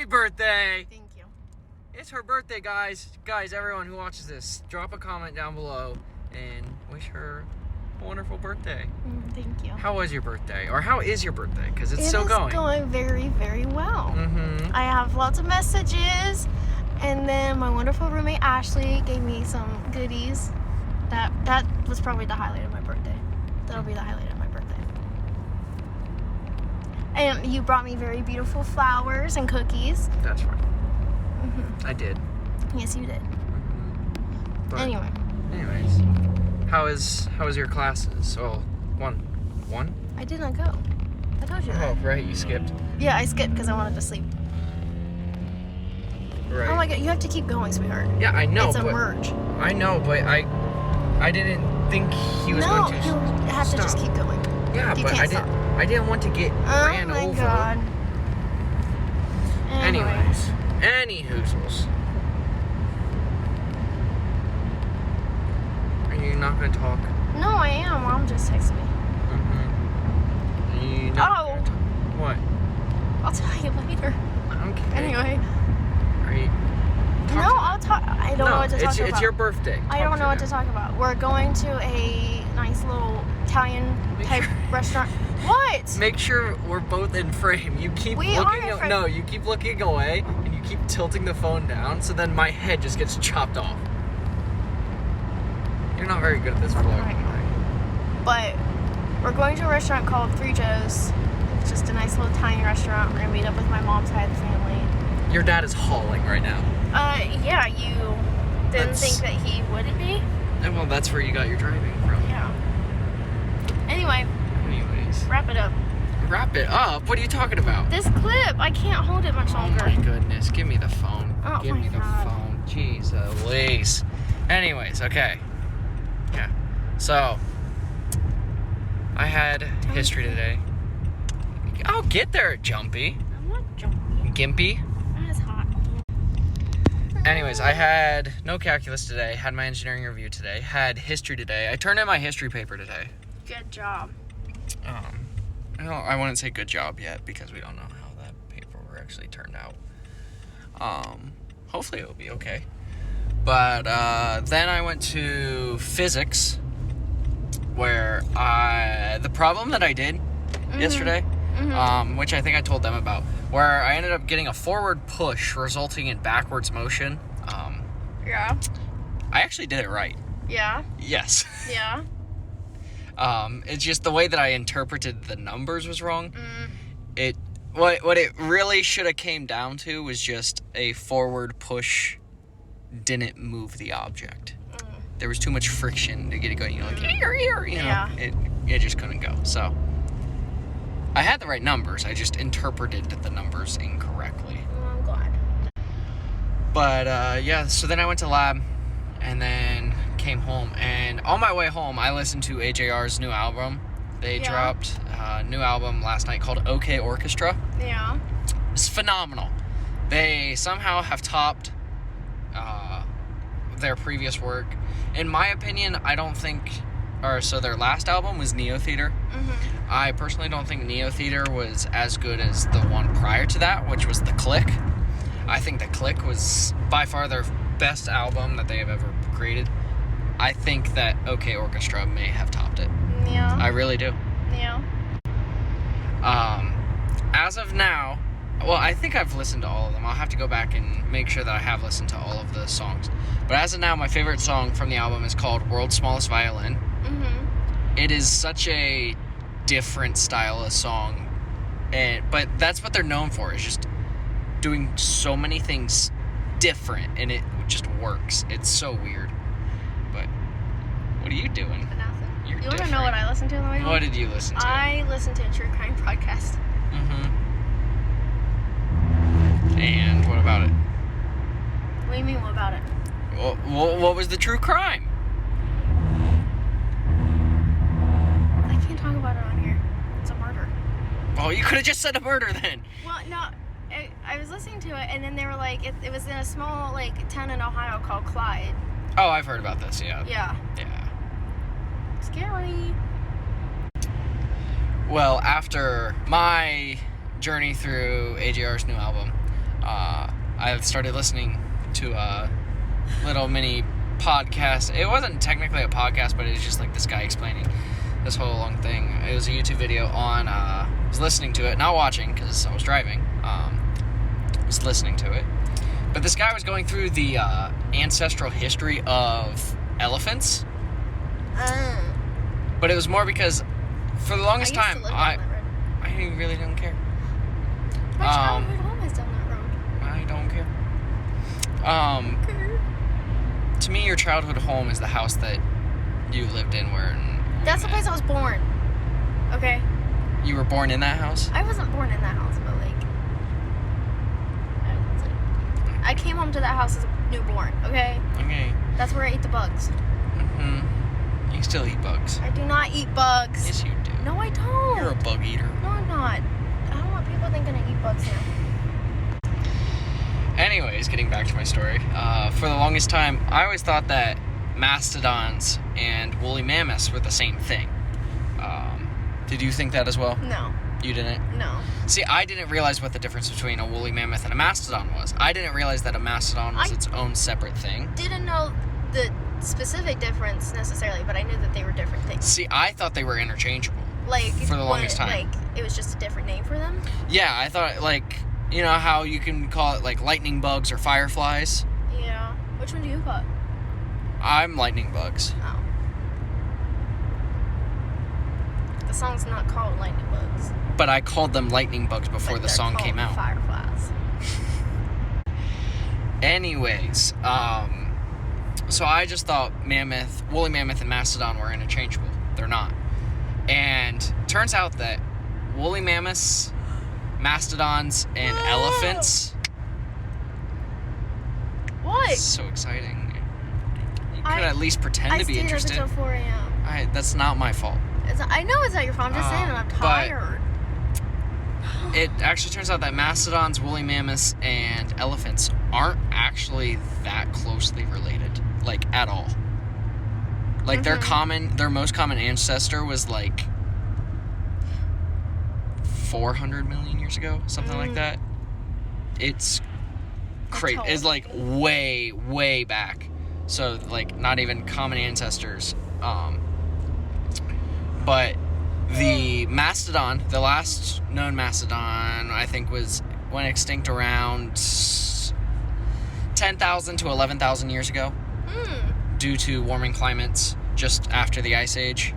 birthday! Thank you. It's her birthday, guys. Guys, everyone who watches this, drop a comment down below and wish her a wonderful birthday. Thank you. How was your birthday? Or how is your birthday? Because it's still going. It is going very, very well. Mm-hmm. I have lots of messages, and then my wonderful roommate Ashley gave me some goodies. That was probably the highlight of my birthday. That'll be the highlight of my birthday. And you brought me very beautiful flowers and cookies. That's right. I did. Yes, you did. But Anyways, how was your classes? Oh, one? I did not go. I told you that. Oh, right, you skipped. Yeah, I skipped because I wanted to sleep. Right. Oh my god, you have to keep going, sweetheart. Yeah, I know. It's a merge. I know, but I didn't think he was going to. No, you have to just keep going. Yeah, You but can't stop. I didn't want to get ran over. Oh my god. Anyways, any hoozles. Are you not going to talk? No, I am. Mom just texted me. Are you not gonna talk? What? I'll tell you later. Okay. Anyway. Are you? No, I'll talk. I don't know what to talk about. It's your birthday. I don't know what to talk about. We're going to a nice little Italian type restaurant. What? Make sure we're both in frame. You keep looking. No, you keep looking away, and you keep tilting the phone down. So then my head just gets chopped off. You're not very good at this vlog. Right. But we're going to a restaurant called Three Joe's. It's just a nice little Italian restaurant. We're gonna meet up with my mom's side of the family. Your dad is hauling right now. Yeah, you didn't think that he wouldn't be? Well, that's where you got your driving from. Yeah. Anyways, wrap it up. Wrap it up? What are you talking about? This clip, I can't hold it much longer. Oh my goodness, give me the phone. Oh Give me the phone. Jeez Louise. Anyways, okay. Yeah. So, I had history today. I'll get there, Jumpy. I'm not jumping. Gimpy. That is hot. Anyways, I had no calculus today, had my engineering review today, had history today. I turned in my history paper today. Good job. I wouldn't say good job yet because we don't know how that paper actually turned out. Hopefully it'll be okay. But then I went to physics, where the problem that I did yesterday, which I think I told them about, where I ended up getting a forward push resulting in backwards motion. Yeah. I actually did it right. Yeah. Yes. Yeah. It's just the way that I interpreted the numbers was wrong. What it really should have came down to was just a forward push didn't move the object. There was too much friction to get it going. You know, like here, you know, it just couldn't go. So I had the right numbers. I just interpreted the numbers incorrectly. I'm glad. But yeah, so then I went to lab and then came home, and on my way home I listened to AJR's new album. They dropped a new album last night called OK Orchestra. Yeah. It's phenomenal. They somehow have topped their previous work. In my opinion, I don't think, so their last album was Neo Theater. I personally don't think Neo Theater was as good as the one prior to that, which was The Click. I think The Click was by far their best album that they have ever created. I think that OK Orchestra may have topped it. Yeah. I really do. Yeah. As of now, well, I think I've listened to all of them. I'll have to go back and make sure that I have listened to all of the songs. But as of now, my favorite song from the album is called World's Smallest Violin. It is such a different style of song, but that's what they're known for, is just doing so many things different, and it just works. It's so weird. But what are you doing? You want to know what I listened to on the way home? What did you listen to? I listened to a true crime podcast. And what about it? What do you mean, what about it? What was the true crime? I can't talk about it on here. It's a murder. Oh, you could have just said a murder then. Well, no, I was listening to it, and then they were like, it was in a small town in Ohio called Clyde. Oh, I've heard about this, yeah. Yeah. Scary. Well, after my journey through AJR's new album, I started listening to a little mini podcast. It wasn't technically a podcast, but it was just like this guy explaining this whole long thing. It was a YouTube video on, I was listening to it, not watching because I was driving. I was listening to it. But this guy was going through the ancestral history of elephants. But it was more because for the longest time, I really don't care. My childhood home is down that road. I don't care. To me, your childhood home is the house that you lived in That's the place I was born. Okay? You were born in that house? I wasn't born in that house, but I came home to that house as a newborn, okay? Okay. That's where I ate the bugs. Mm-hmm. You still eat bugs. I do not eat bugs. Yes, you do. No, I don't. You're a bug eater. No, I'm not. I don't want people thinking I eat bugs now. Anyways, getting back to my story. For the longest time, I always thought that mastodons and woolly mammoths were the same thing. Did you think that as well? No. You didn't? No. See, I didn't realize what the difference between a woolly mammoth and a mastodon was. I didn't realize that a mastodon was its own separate thing. Didn't know the specific difference necessarily, but I knew that they were different things. See, I thought they were interchangeable. Like, for the longest time. Like, it was just a different name for them? Yeah, I thought, like, you know how you can call it, like, lightning bugs or fireflies? Yeah. Which one do you call it? I'm lightning bugs. Oh. The song's not called Lightning Bugs. But I called them lightning bugs before the song came out. Fireflies. Anyways, so I just thought woolly mammoth and mastodon were interchangeable. They're not. And turns out that woolly mammoths, mastodons, and elephants... What? It's so exciting. You could at least pretend to be interested. I stayed up until 4 a.m. That's not my fault. I know it's not your fault. I'm just saying that I'm tired. It actually turns out that mastodons, woolly mammoths, and elephants aren't actually that closely related, like, at all. Like, their most common ancestor was, like, 400 million years ago, something like that. It's crazy. It's, like, way, way back. So, like, not even common ancestors. But the mastodon, the last known mastodon, I think went extinct around 10,000 to 11,000 years ago due to warming climates just after the Ice Age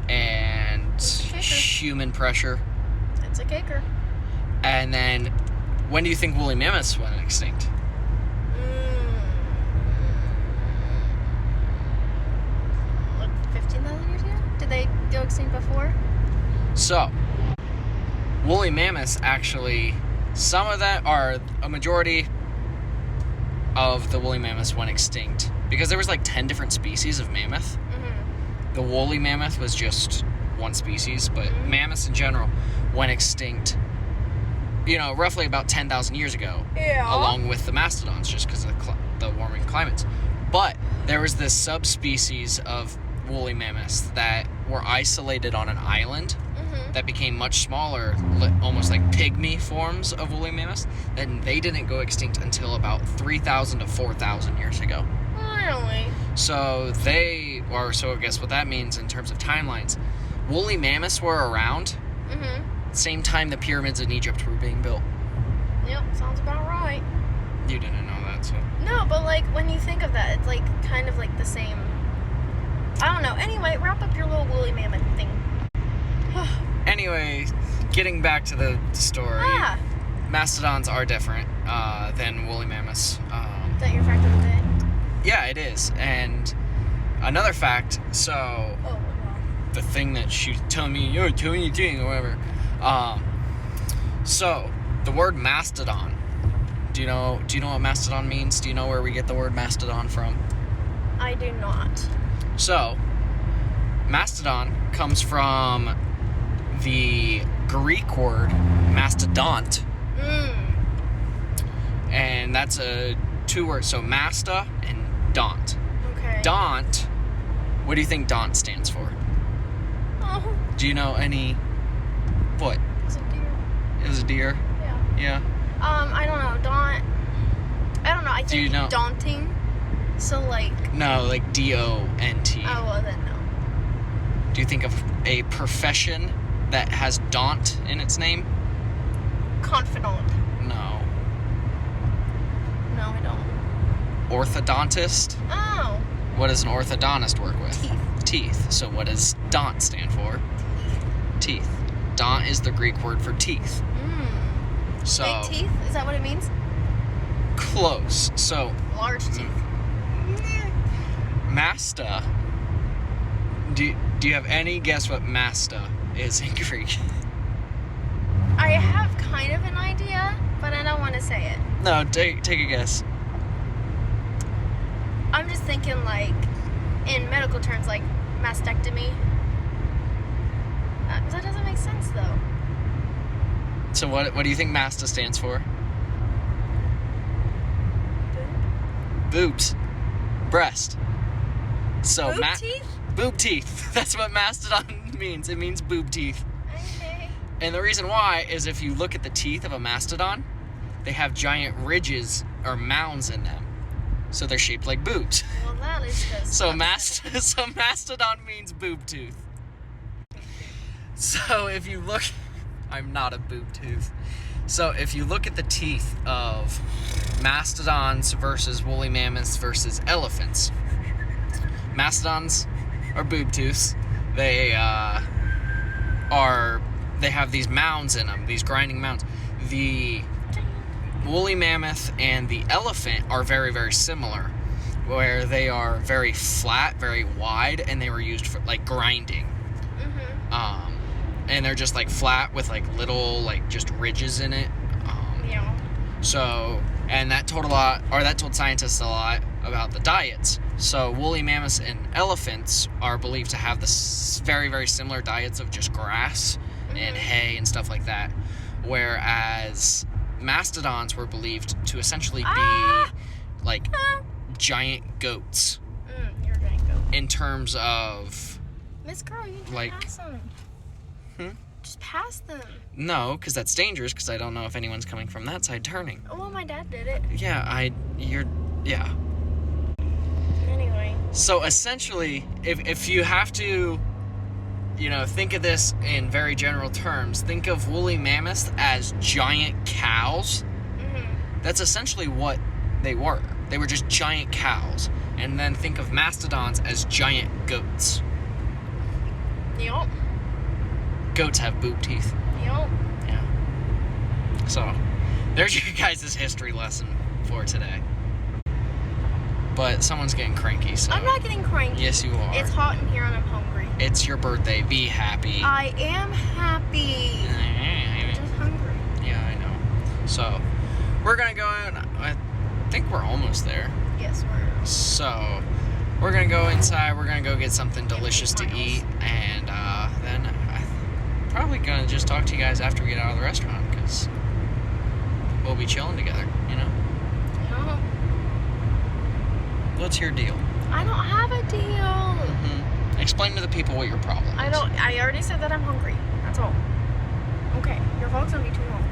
and human pressure. It's a kicker. And then, when do you think woolly mammoths went extinct? Like 15,000 years ago? Did they go extinct before? So, woolly mammoths actually, some of that are a majority of the woolly mammoths went extinct because there was like 10 different species of mammoth. The woolly mammoth was just one species, but mammoths in general went extinct, roughly about 10,000 years ago, along with the mastodons, just because of the warming climates. But there was this subspecies of woolly mammoths that were isolated on an island that became much smaller, almost like pygmy forms of woolly mammoths, and they didn't go extinct until about 3,000 to 4,000 years ago. Really? So guess what that means in terms of timelines. Woolly mammoths were around same time the pyramids in Egypt were being built. Yep, sounds about right. You didn't know that, so... No, but, like, when you think of that, it's, like, kind of, like, the same... I don't know. Anyway, wrap up your little woolly mammoth thing. Anyway, getting back to the story. Mastodons are different than woolly mammoths. Is that your fact of the day? Yeah, it is. And another fact, so... Oh, wow. The thing that she's telling me, you're doing your thing, or whatever. So, the word mastodon. Do you know what mastodon means? Do you know where we get the word mastodon from? I do not. So, mastodon comes from the Greek word mastodont. And that's a two words. So, masta and daunt. Okay. Daunt, what do you think daunt stands for? Oh. Do you know any... What? It's a deer. It was a deer? Yeah. Yeah. I don't know. I don't know. I Do you think know? daunting. So like. No, like D-O-N-T. Oh well, then no. Do you think of a profession that has daunt in its name? Confidant. No. No, I don't. Orthodontist? Oh. What does an orthodontist work with? Teeth. Teeth. So what does daunt stand for? Teeth. Daunt is the Greek word for teeth. So Big teeth? Is that what it means? close. So Large teeth. Masta. Do you have any guess what Masta is in Greek? I have kind of an idea, but I don't want to say it. No, take a guess. I'm just thinking like, in medical terms, like mastectomy. That doesn't make sense though. So what do you think Masta stands for? Boobs. Breast. So Boob teeth? Boob teeth. That's what mastodon means. It means boob teeth. Okay. And the reason why is if you look at the teeth of a mastodon, they have giant ridges or mounds in them. So they're shaped like boobs. Well, that is just. So mastodon means boob tooth. So if you look, I'm not a boob tooth. So if you look at the teeth of mastodons versus woolly mammoths versus elephants, mastodons are boob tooths. They have these mounds in them, these grinding mounds. The woolly mammoth and the elephant are very, very similar, where they are very flat, very wide, and they were used for like grinding. And they're just like flat with like little like just ridges in it. Yeah. So, and that told scientists a lot about the diets. So woolly mammoths and elephants are believed to have this very, very similar diets of just grass and hay and stuff like that. Whereas mastodons were believed to essentially be like giant goats. You're a giant goat. In terms of Miss Girl, you just like- pass them. Just pass them. no, because that's dangerous. Because I don't know if anyone's coming from that side turning. Oh, well, my dad did it. Yeah, yeah. Anyway. So essentially, if you have to, think of this in very general terms, think of woolly mammoths as giant cows. That's essentially what they were. They were just giant cows. And then think of mastodons as giant goats. Yup. Goats have boob teeth. Yup. Yeah. So, there's your guys' history lesson for today. But someone's getting cranky, so... I'm not getting cranky. Yes, you are. It's hot in here and I'm hungry. It's your birthday. Be happy. I am happy. I'm just hungry. Yeah, I know. So, we're gonna go in. I think we're almost there. Yes, we're... So, we're gonna go inside. We're gonna go get something delicious to eat. And then I'm probably gonna just talk to you guys after we get out of the restaurant. Because we'll be chilling together, No. What's your deal? I don't have a deal. Explain to the people what your problem is. I already said that I'm hungry. That's all. Okay, your vlog's gonna be too long.